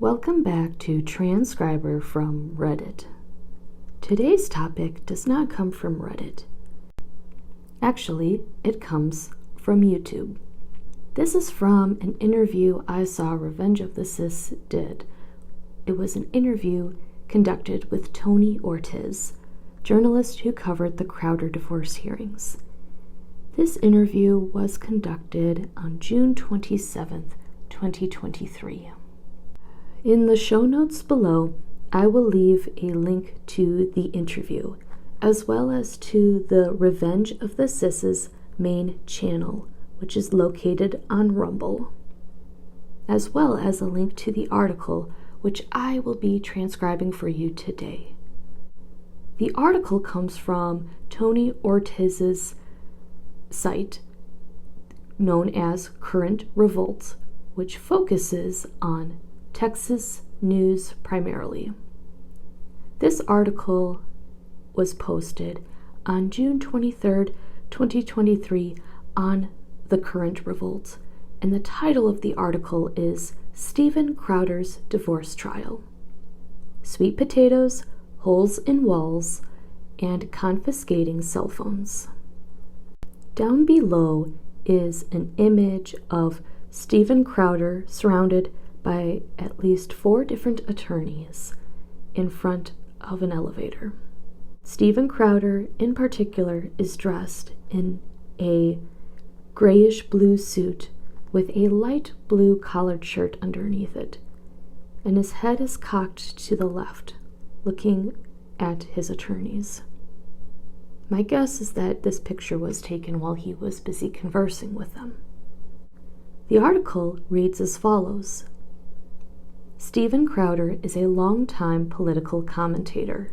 Welcome back to Transcriber from Reddit. Today's topic does not come from Reddit. Actually, it comes from YouTube. This is from an interview I saw Revenge of the Cis did. It was an interview conducted with Tony Ortiz, journalist who covered the Crowder divorce hearings. This interview was conducted on June 27th, 2023. In the show notes below, I will leave a link to the interview, as well as to the Revenge of the Cis' main channel, which is located on Rumble, as well as a link to the article, which I will be transcribing for you today. The article comes from Tony Ortiz's site, known as Current Revolt, which focuses on Texas news primarily. This article was posted on June 23rd, 2023 on the Current Revolt, and the title of the article is Steven Crowder's Divorce Trial. Sweet potatoes, holes in walls, and confiscating cell phones. Down below is an image of Steven Crowder surrounded by at least 4 different attorneys in front of an elevator. Steven Crowder, in particular, is dressed in a grayish-blue suit with a light blue collared shirt underneath it, and his head is cocked to the left, looking at his attorneys. My guess is that this picture was taken while he was busy conversing with them. The article reads as follows. Steven Crowder is a longtime political commentator,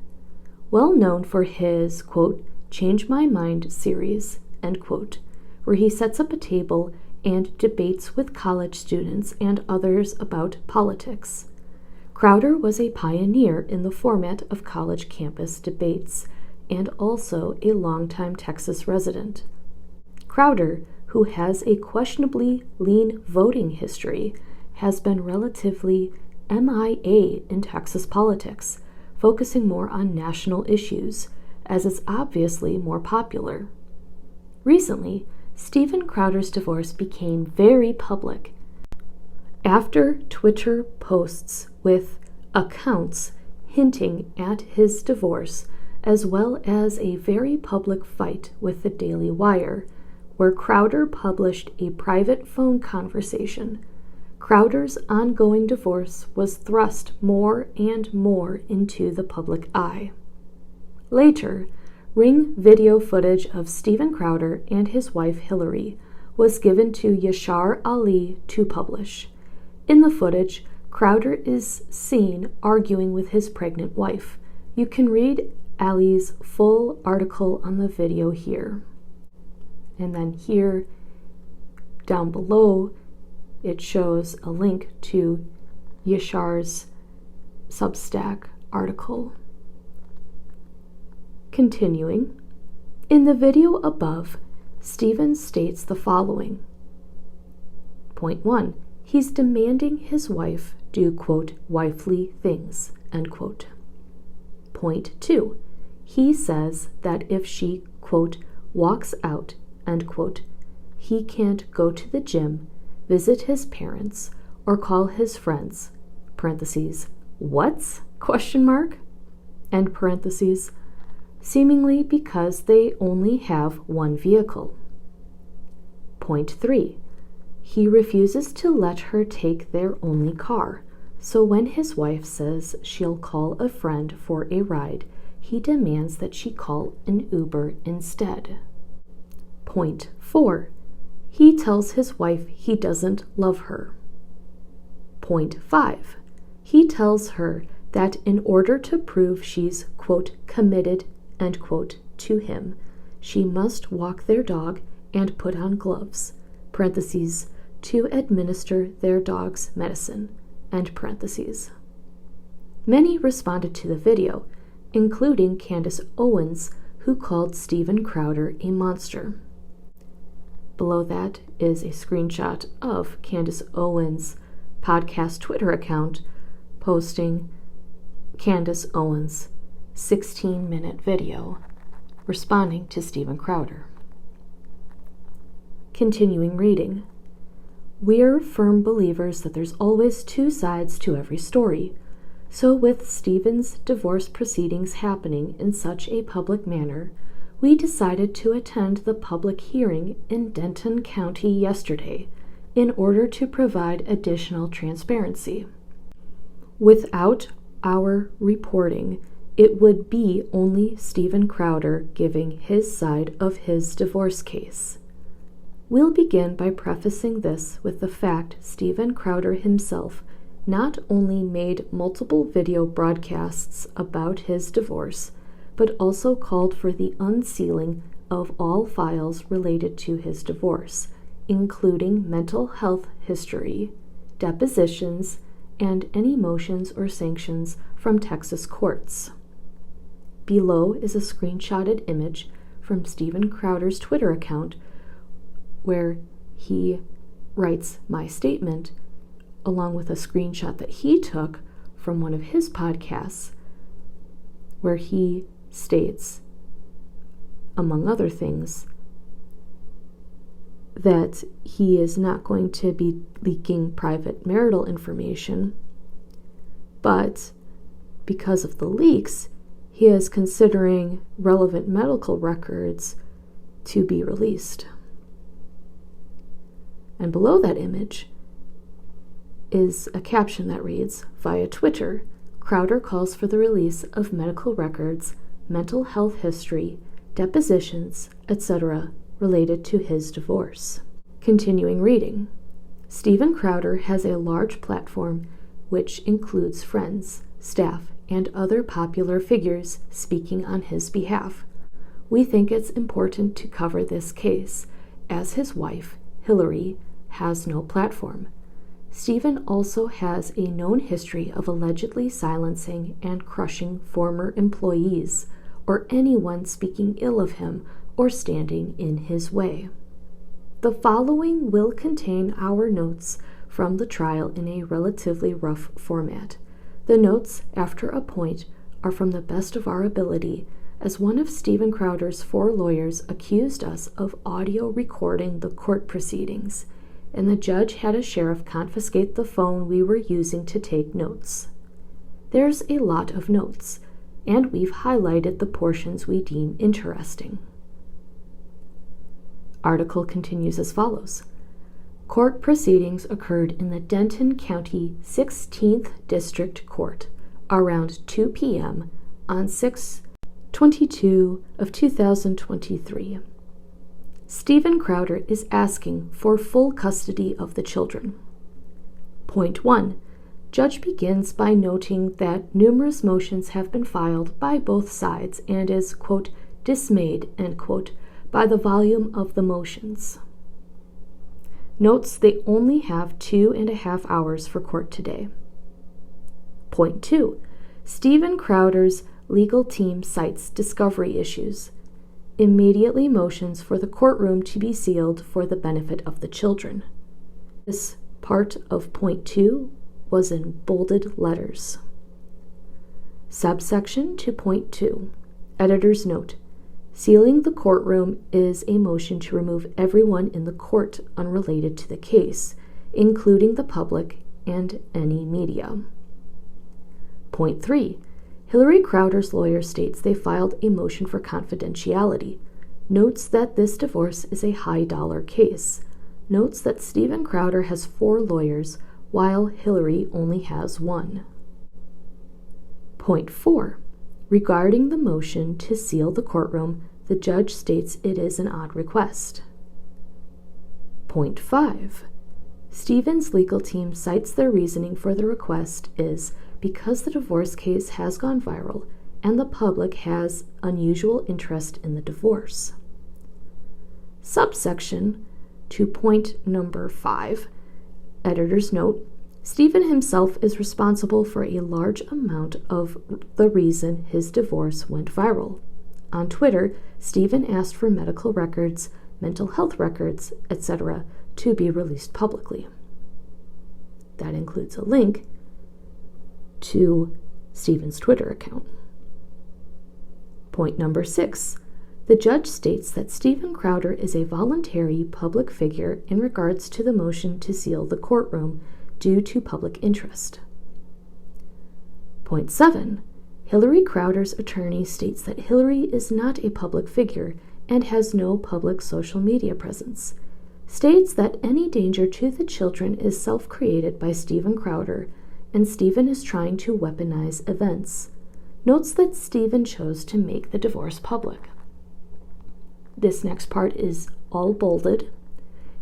well known for his, quote, Change My Mind series, end quote, where he sets up a table and debates with college students and others about politics. Crowder was a pioneer in the format of college campus debates and also a longtime Texas resident. Crowder, who has a questionably lean voting history, has been relatively MIA in Texas politics, focusing more on national issues, as it's obviously more popular. Recently, Steven Crowder's divorce became very public after Twitter posts with accounts hinting at his divorce, as well as a very public fight with the Daily Wire, where Crowder published a private phone conversation. Crowder's ongoing divorce was thrust more and more into the public eye. Later, Ring video footage of Steven Crowder and his wife Hillary was given to Yashar Ali to publish. In the footage, Crowder is seen arguing with his pregnant wife. You can read Ali's full article on the video here. And then here, down below, it shows a link to Yashar's Substack article. Continuing, in the video above, Steven states the following. Point 1. He's demanding his wife do, quote, wifely things, end quote. Point 2. He says that if she, quote, walks out, end quote, he can't go to the gym, visit his parents, or call his friends, parentheses, what? Question mark, end parentheses, seemingly because they only have one vehicle. Point 3. He refuses to let her take their only car, so when his wife says she'll call a friend for a ride, he demands that she call an Uber instead. Point 4. He tells his wife he doesn't love her. Point 5. He tells her that in order to prove she's, quote, committed, end quote, to him, she must walk their dog and put on gloves, parentheses, to administer their dog's medicine, end parentheses. Many responded to the video, including Candace Owens, who called Steven Crowder a monster. Below that is a screenshot of Candace Owens' podcast Twitter account, posting Candace Owens' 16-minute video responding to Steven Crowder. Continuing reading. We're firm believers that there's always two sides to every story. So with Steven's divorce proceedings happening in such a public manner, we decided to attend the public hearing in Denton County yesterday in order to provide additional transparency. Without our reporting, it would be only Steven Crowder giving his side of his divorce case. We'll begin by prefacing this with the fact Steven Crowder himself not only made multiple video broadcasts about his divorce, but also called for the unsealing of all files related to his divorce, including mental health history, depositions, and any motions or sanctions from Texas courts. Below is a screenshotted image from Steven Crowder's Twitter account where he writes my statement along with a screenshot that he took from one of his podcasts where he states, among other things, that he is not going to be leaking private marital information, but because of the leaks, he is considering relevant medical records to be released. And below that image is a caption that reads, via Twitter, Crowder calls for the release of medical records, mental health history, depositions, etc. related to his divorce. Continuing reading. Steven Crowder has a large platform which includes friends, staff, and other popular figures speaking on his behalf. We think it's important to cover this case, as his wife, Hillary, has no platform. Steven also has a known history of allegedly silencing and crushing former employees or anyone speaking ill of him or standing in his way. The following will contain our notes from the trial in a relatively rough format. The notes, after a point, are from the best of our ability, as one of Steven Crowder's 4 lawyers accused us of audio recording the court proceedings, and the judge had a sheriff confiscate the phone we were using to take notes. There's a lot of notes, and we've highlighted the portions we deem interesting. Article continues as follows. Court proceedings occurred in the Denton County 16th District Court around 2 p.m. on 6/22 of 2023. Steven Crowder is asking for full custody of the children. Point 1. Judge begins by noting that numerous motions have been filed by both sides and is, quote, dismayed, end quote, by the volume of the motions. Notes they only have 2.5 hours for court today. Point 2. Steven Crowder's legal team cites discovery issues. Immediately motions for the courtroom to be sealed for the benefit of the children. This part of point 2 was in bolded letters. Subsection to point 2. Editor's note. Sealing the courtroom is a motion to remove everyone in the court unrelated to the case, including the public and any media. Point 3. Hillary Crowder's lawyer states they filed a motion for confidentiality. Notes that this divorce is a high-dollar case. Notes that Steven Crowder has 4 lawyers, while Hillary only has 1. Point 4. Regarding the motion to seal the courtroom, the judge states it is an odd request. Point 5. Steven's legal team cites their reasoning for the request is because the divorce case has gone viral and the public has unusual interest in the divorce. Subsection to point number 5. Editor's note. Steven himself is responsible for a large amount of the reason his divorce went viral. On Twitter, Steven asked for medical records, mental health records, etc. to be released publicly. That includes a link to Stephen's Twitter account. Point number 6. The judge states that Stephen Crowder is a voluntary public figure in regards to the motion to seal the courtroom due to public interest. Point 7. Hillary Crowder's attorney states that Hillary is not a public figure and has no public social media presence. States that any danger to the children is self-created by Stephen Crowder, and Stephen is trying to weaponize events. Notes that Stephen chose to make the divorce public. This next part is all bolded.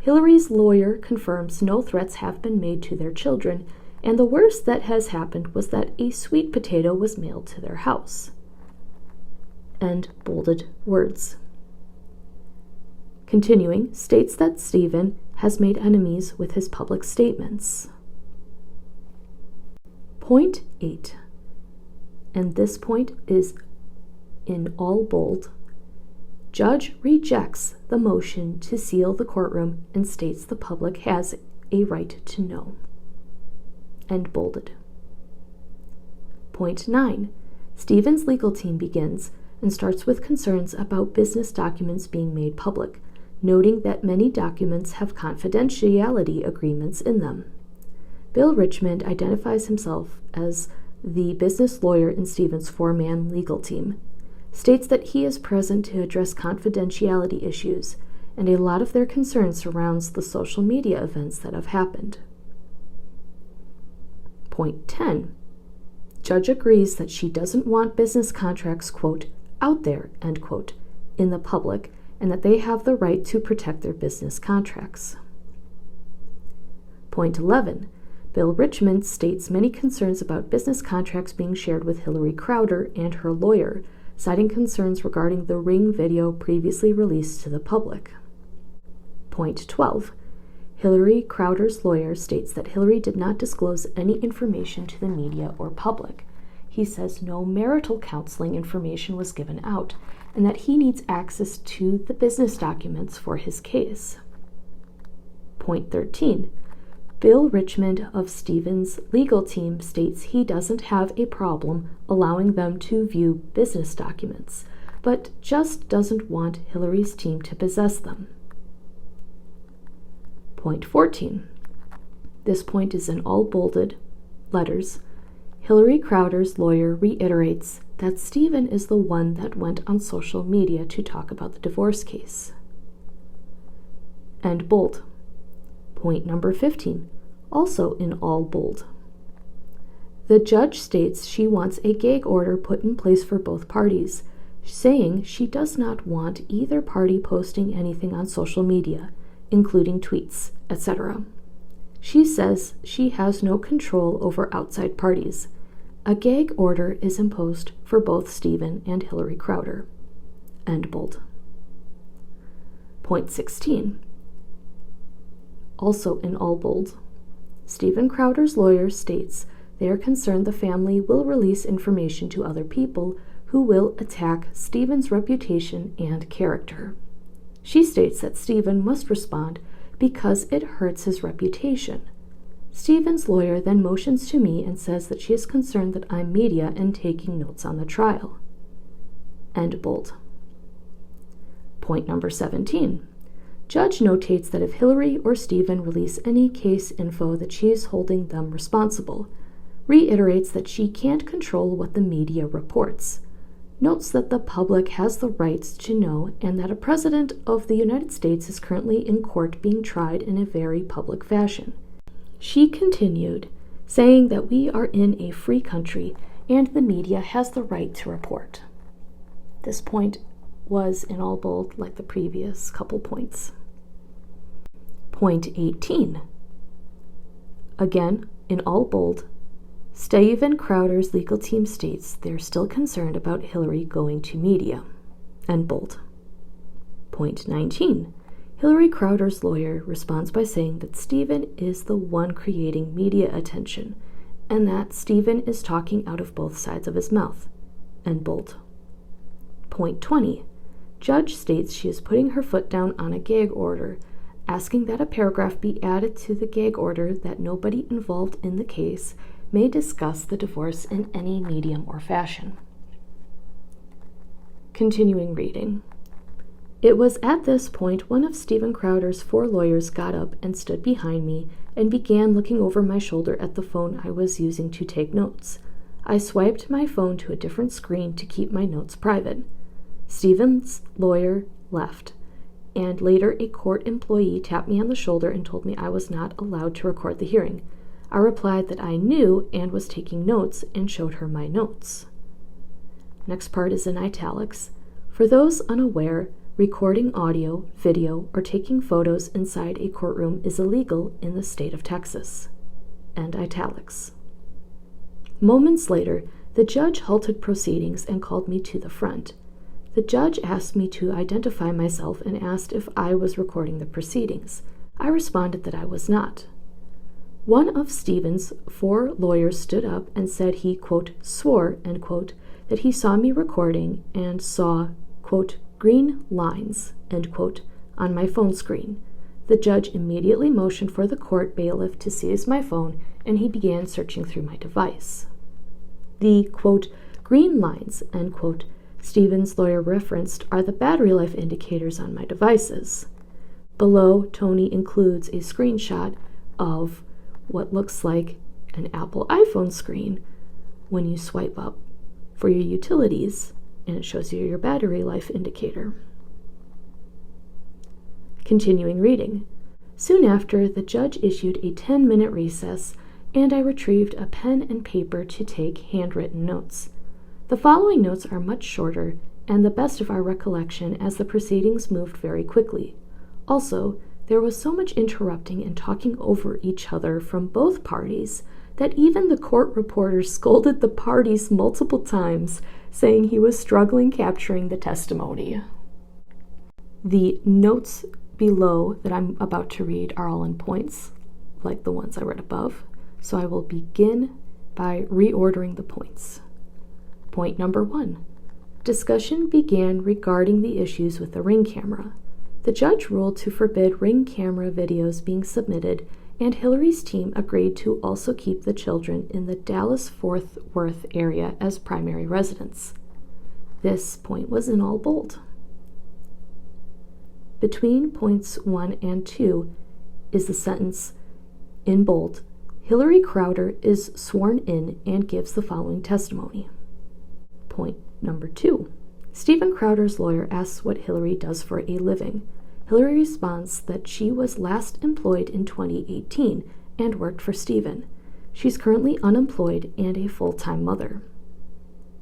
Hillary's lawyer confirms no threats have been made to their children, and the worst that has happened was that a sweet potato was mailed to their house. And bolded words. Continuing, states that Stephen has made enemies with his public statements. Point 8, and this point is in all bold. Judge rejects the motion to seal the courtroom and states the public has a right to know. And bolded. Point 9. Stephen's legal team begins and starts with concerns about business documents being made public, noting that many documents have confidentiality agreements in them. Bill Richmond identifies himself as the business lawyer in Stephen's four-man legal team, states that he is present to address confidentiality issues, and a lot of their concern surrounds the social media events that have happened. Point 10. Judge agrees that she doesn't want business contracts, quote, out there, end quote, in the public, and that they have the right to protect their business contracts. Point 11. Bill Richmond states many concerns about business contracts being shared with Hillary Crowder and her lawyer, citing concerns regarding the Ring video previously released to the public. Point 12. Hillary Crowder's lawyer states that Hillary did not disclose any information to the media or public. He says no marital counseling information was given out, and that he needs access to the business documents for his case. Point 13. Bill Richmond of Stephen's legal team states he doesn't have a problem allowing them to view business documents, but just doesn't want Hillary's team to possess them. Point 14. This point is in all bolded letters. Hillary Crowder's lawyer reiterates that Stephen is the one that went on social media to talk about the divorce case. And bold. Point number 15, also in all bold. The judge states she wants a gag order put in place for both parties, saying she does not want either party posting anything on social media, including tweets, etc. She says she has no control over outside parties. A gag order is imposed for both Stephen and Hillary Crowder. End bold. Point 16. Also in all bold. Stephen Crowder's lawyer states they are concerned the family will release information to other people who will attack Stephen's reputation and character. She states that Stephen must respond because it hurts his reputation. Stephen's lawyer then motions to me and says that she is concerned that I'm media and taking notes on the trial. End bold. Point number 17. Judge notates that if Hillary or Stephen release any case info that she is holding them responsible. Reiterates that she can't control what the media reports. Notes that the public has the rights to know and that a president of the United States is currently in court being tried in a very public fashion. She continued, saying that we are in a free country and the media has the right to report. This point was in all bold like the previous couple points. Point 18. Again, in all bold, Stephen Crowder's legal team states they're still concerned about Hillary going to media. End bold. Point 19. Hillary Crowder's lawyer responds by saying that Stephen is the one creating media attention and that Stephen is talking out of both sides of his mouth. End bold. Point 20. Judge states she is putting her foot down on a gag order, asking that a paragraph be added to the gag order that nobody involved in the case may discuss the divorce in any medium or fashion. Continuing reading. It was at this point one of Stephen Crowder's 4 lawyers got up and stood behind me and began looking over my shoulder at the phone I was using to take notes. I swiped my phone to a different screen to keep my notes private. Stephen's lawyer left, and later a court employee tapped me on the shoulder and told me I was not allowed to record the hearing. I replied that I knew and was taking notes and showed her my notes. Next part is in italics. For those unaware, recording audio, video, or taking photos inside a courtroom is illegal in the state of Texas. End italics. Moments later, the judge halted proceedings and called me to the front. The judge asked me to identify myself and asked if I was recording the proceedings. I responded that I was not. One of Stephen's 4 lawyers stood up and said he, quote, swore, end quote, that he saw me recording and saw, quote, green lines, end quote, on my phone screen. The judge immediately motioned for the court bailiff to seize my phone, and he began searching through my device. The, quote, green lines, end quote, Stephen's lawyer referenced are the battery life indicators on my devices. Below, Tony includes a screenshot of what looks like an Apple iPhone screen when you swipe up for your utilities, and it shows you your battery life indicator. Continuing reading. Soon after, the judge issued a 10-minute recess, and I retrieved a pen and paper to take handwritten notes. The following notes are much shorter and the best of our recollection as the proceedings moved very quickly. Also, there was so much interrupting and talking over each other from both parties that even the court reporter scolded the parties multiple times, saying he was struggling capturing the testimony. The notes below that I'm about to read are all in points, like the ones I read above, so I will begin by reordering the points. Point number 1. Discussion began regarding the issues with the Ring camera. The judge ruled to forbid Ring camera videos being submitted, and Hillary's team agreed to also keep the children in the Dallas-Fort Worth area as primary residents. This point was in all bold. Between points 1 and 2 is the sentence in bold. Hillary Crowder is sworn in and gives the following testimony. Point number 2. Stephen Crowder's lawyer asks what Hillary does for a living. Hillary responds that she was last employed in 2018 and worked for Stephen. She's currently unemployed and a full-time mother.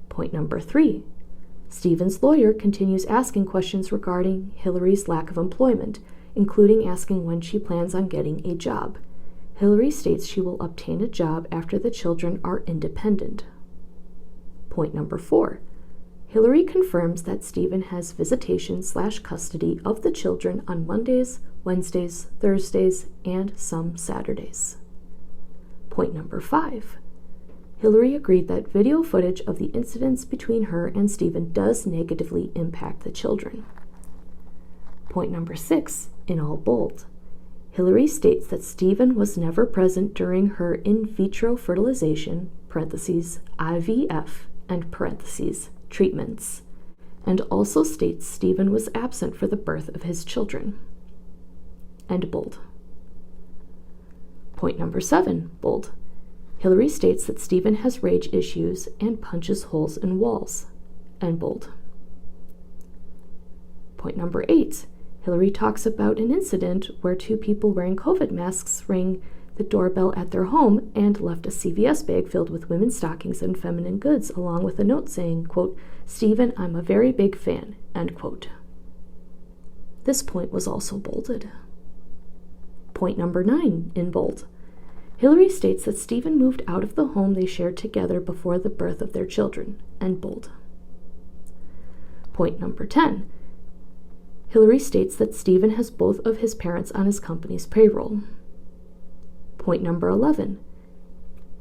Point number 3. Stephen's lawyer continues asking questions regarding Hillary's lack of employment, including asking when she plans on getting a job. Hillary states she will obtain a job after the children are independent. Point number 4. Hillary confirms that Stephen has visitation/custody of the children on Mondays, Wednesdays, Thursdays, and some Saturdays. Point number 5. Hillary agreed that video footage of the incidents between her and Stephen does negatively impact the children. Point number 6, in all bold. Hillary states that Stephen was never present during her in vitro fertilization, parentheses, IVF, and parentheses, treatments, and also states Stephen was absent for the birth of his children. And bold. Point number 7, bold. Hillary states that Stephen has rage issues and punches holes in walls. And bold. Point number 8. Hillary talks about an incident where 2 people wearing COVID masks rang the doorbell at their home and left a CVS bag filled with women's stockings and feminine goods, along with a note saying, quote, Stephen, I'm a very big fan, end quote. This point was also bolded. Point number 9, in bold. Hillary states that Stephen moved out of the home they shared together before the birth of their children, end bold. Point number 10. Hillary states that Stephen has both of his parents on his company's payroll. Point number 11.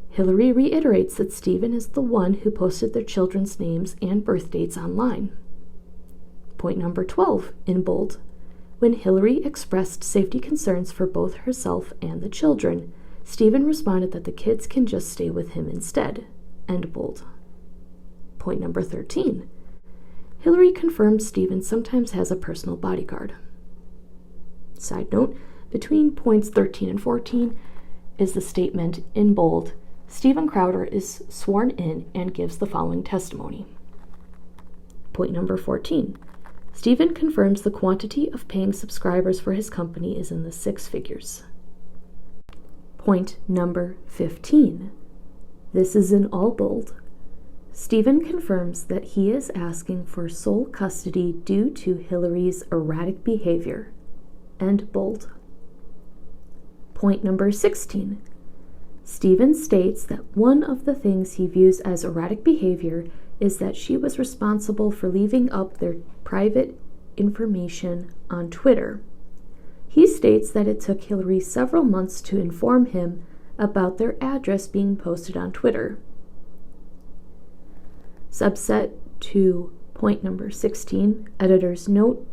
Hillary reiterates that Stephen is the one who posted their children's names and birth dates online. Point number 12, in bold. When Hillary expressed safety concerns for both herself and the children, Stephen responded that the kids can just stay with him instead. End bold. Point number 13. Hillary confirms Stephen sometimes has a personal bodyguard. Side note, between points 13 and 14 is the statement in bold, Stephen Crowder is sworn in and gives the following testimony. Point number 14. Stephen confirms the quantity of paying subscribers for his company is in the 6 figures. Point number 15. This is in all bold. Stephen confirms that he is asking for sole custody due to Hillary's erratic behavior. End bold. Point number 16. Stephen states that one of the things he views as erratic behavior is that she was responsible for leaving up their private information on Twitter. He states that it took Hillary several months to inform him about their address being posted on Twitter. Subset to point number 16, editor's note.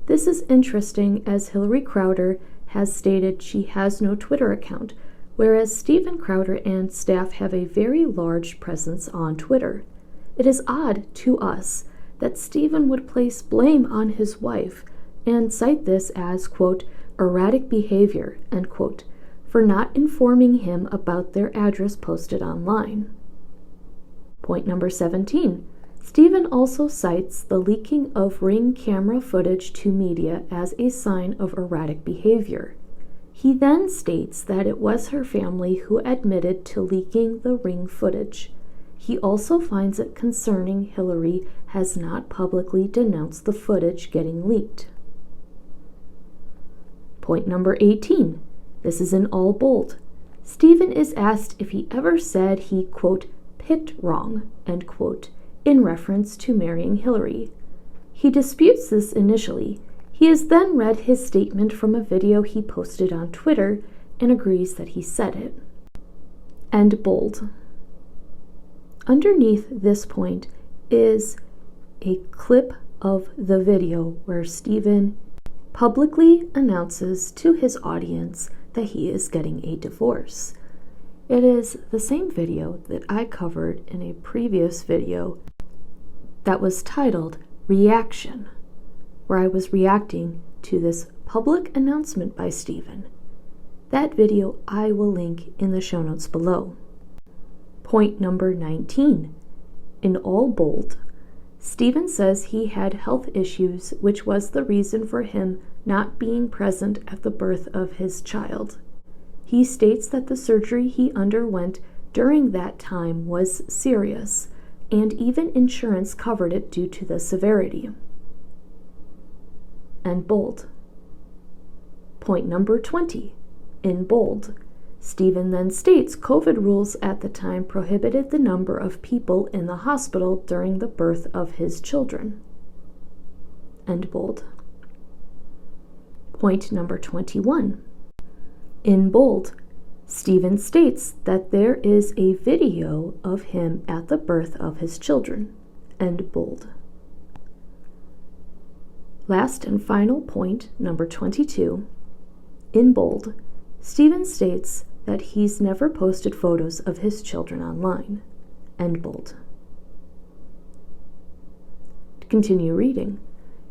This is interesting as Hillary Crowder has stated she has no Twitter account, whereas Stephen Crowder and staff have a very large presence on Twitter. It is odd to us that Stephen would place blame on his wife and cite this as, quote, erratic behavior, end quote, for not informing him about their address posted online. Point number 17. Stephen also cites the leaking of Ring camera footage to media as a sign of erratic behavior. He then states that it was her family who admitted to leaking the Ring footage. He also finds it concerning Hillary has not publicly denounced the footage getting leaked. Point number 18. This is in all bold. Stephen is asked if he ever said he, quote, picked wrong, end quote, in reference to marrying Hillary. He disputes this initially. He has then read his statement from a video he posted on Twitter and agrees that he said it. End bold. Underneath this point is a clip of the video where Stephen publicly announces to his audience that he is getting a divorce. It is the same video that I covered in a previous video that was titled Reaction, where I was reacting to this public announcement by Stephen. That video I will link in the show notes below. Point number 19. In all bold, Stephen says he had health issues, which was the reason for him not being present at the birth of his child. He states that the surgery he underwent during that time was serious, and even insurance covered it due to the severity. And bold. Point number 20. In bold, Stephen then states COVID rules at the time prohibited the number of people in the hospital during the birth of his children. End bold. Point number 21. In bold, Stephen states that there is a video of him at the birth of his children. End bold. Last and final point, number 22. In bold, Stephen states that he's never posted photos of his children online. End bold. To continue reading,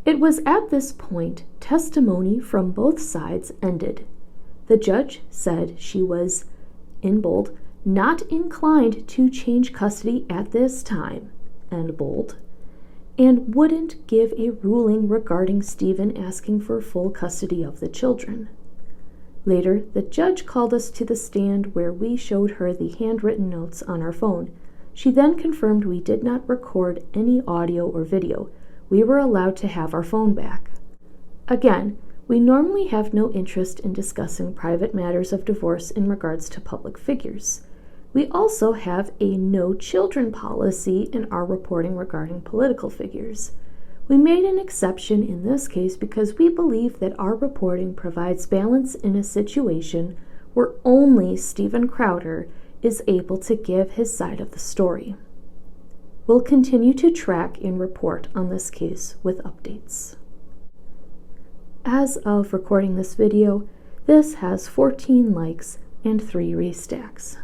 it was at this point testimony from both sides ended. The judge said she was, in bold, not inclined to change custody at this time, end bold, and wouldn't give a ruling regarding Stephen asking for full custody of the children. Later, the judge called us to the stand where we showed her the handwritten notes on our phone. She then confirmed we did not record any audio or video. We were allowed to have our phone back. Again, we normally have no interest in discussing private matters of divorce in regards to public figures. We also have a no children policy in our reporting regarding political figures. We made an exception in this case because we believe that our reporting provides balance in a situation where only Stephen Crowder is able to give his side of the story. We'll continue to track and report on this case with updates. As of recording this video, this has 14 likes, and 3 restacks.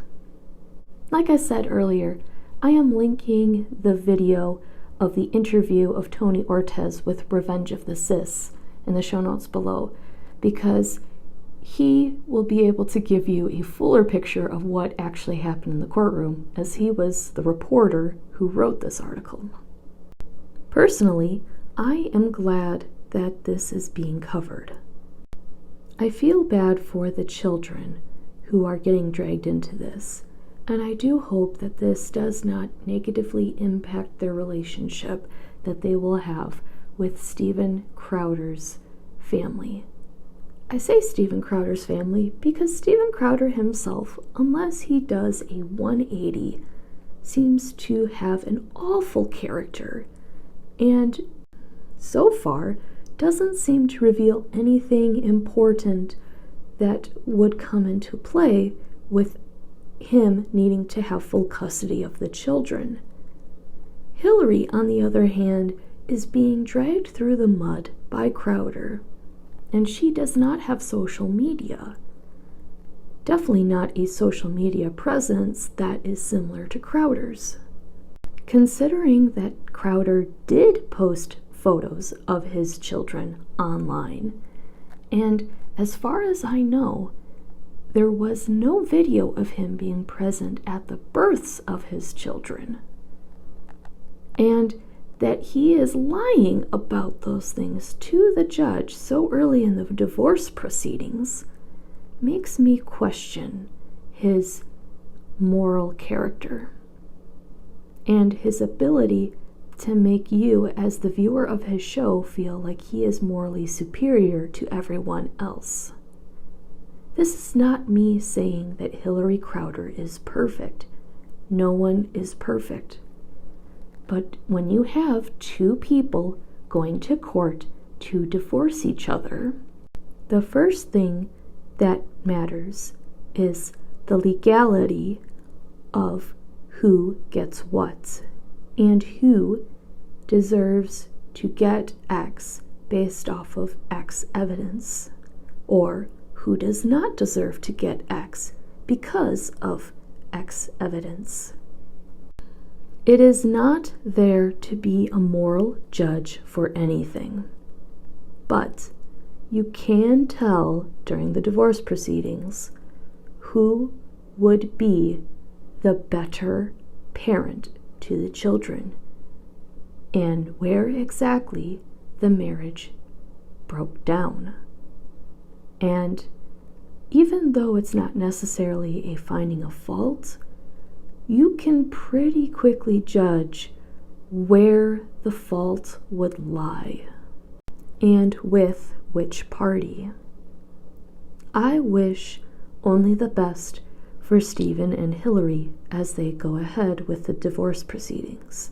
Like I said earlier, I am linking the video of the interview of Tony Ortiz with Revenge of the Sis in the show notes below, because he will be able to give you a fuller picture of what actually happened in the courtroom, as he was the reporter who wrote this article. Personally, I am glad that this is being covered. I feel bad for the children who are getting dragged into this, and I do hope that this does not negatively impact their relationship that they will have with Steven Crowder's family. I say Steven Crowder's family because Steven Crowder himself, unless he does a 180, seems to have an awful character, and so far doesn't seem to reveal anything important that would come into play with him needing to have full custody of the children. Hillary, on the other hand, is being dragged through the mud by Crowder, and she does not have social media. Definitely not a social media presence that is similar to Crowder's. Considering that Crowder did post photos of his children online, and as far as I know, there was no video of him being present at the births of his children, and that he is lying about those things to the judge so early in the divorce proceedings, makes me question his moral character and his ability to make you, as the viewer of his show, feel like he is morally superior to everyone else. This is not me saying that Hillary Crowder is perfect. No one is perfect. But when you have 2 people going to court to divorce each other, the first thing that matters is the legality of who gets what and who deserves to get X based off of X evidence, or who does not deserve to get X because of X evidence. It is not there to be a moral judge for anything, but you can tell during the divorce proceedings who would be the better parent to the children and where exactly the marriage broke down. And even though it's not necessarily a finding of fault, you can pretty quickly judge where the fault would lie and with which party. I wish only the best for Steven and Hillary as they go ahead with the divorce proceedings,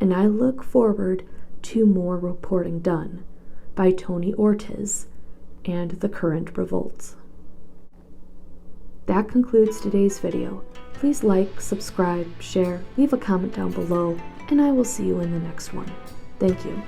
and I look forward to more reporting done by Tony Ortiz and the current revolt. That concludes today's video. Please like, subscribe, share, leave a comment down below, and I will see you in the next one. Thank you.